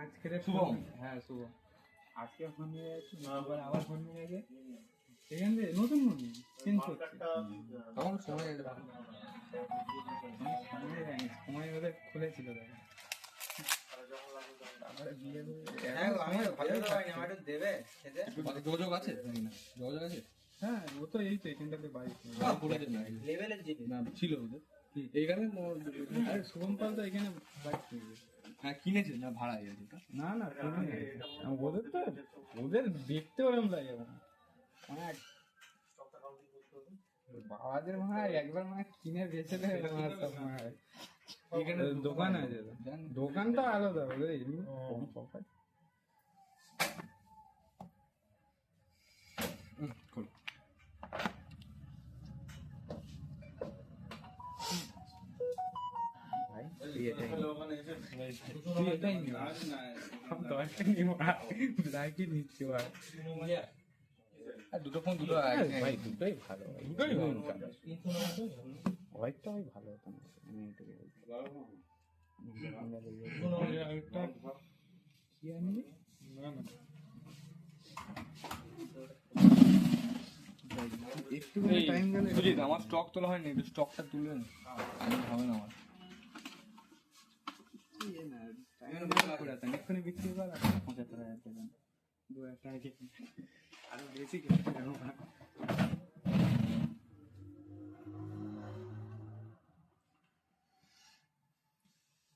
আজকে শুভম, হ্যাঁ শুভ আজকে ফোন নিয়ে যাচ্ছি, আবার ফোন নিয়ে গেছে এখান থেকে নতুন ফোন চেঞ্জ করছে। তখন সময় সময় ওদের খুলেছিল তারপরে বিয়ে দেবে যোগাযোগ আছে যোগাযোগ আছে। হ্যাঁ ও তো এই তো এখানটাতে বাইক লেভেলের জিনিস না ছিল ওদের এইখানে শুভম পাল তো এখানে বাইক কিনবে। হ্যাঁ কিনেছে না ভাড়ায় আছে ওটা? না না ওদের তো ওদের দেখতে ওরম লাগে মানে বাবাদের মনে হয় একবার মানে কিনে বেঁচে দেবে সব মনে হয়। এখানে দোকান আছে, দোকানটা আলাদা ওদের এমনি কম প্রফিট। এটাই নিচ্ছি দুটো ফোন দুটো ভাই দুটোই ভালো, দুটোই হোয়াইটটা ভাই ভালো হতো না। কি আনবি? একটু টাইম গেলে আমার স্টক তোলা হয়নি, একটু স্টকটা তুলে হবে না আমার এক্ষুনি বিক্রি কর 75,000 টাকা 2 টাকা আরো বেশি